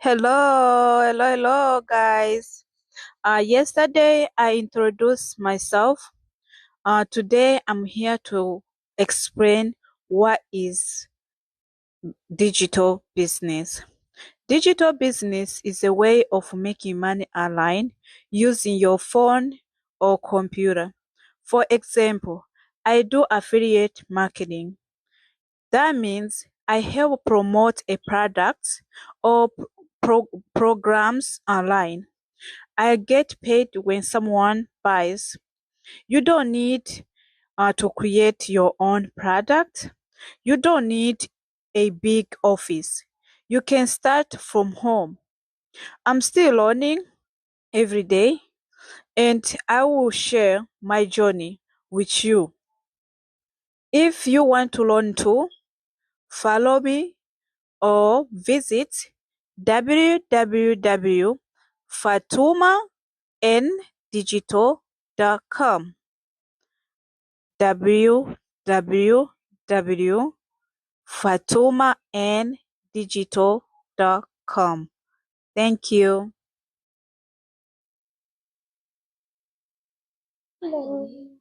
Hello, guys. Yesterday I introduced myself. Today I'm here to explain what is digital business. Digital business is a way of making money online using your phone or computer. For example, I do affiliate marketing. That means I help promote a product or programs online. I get paid when someone buys. You don't need to create your own product. You don't need a big office. You can start from home. I'm still learning every day, and I will share my journey with you. If you want to learn too, follow me or visit www.fatumandigital.com. www.fatumandigital.com. Thank you. Hello.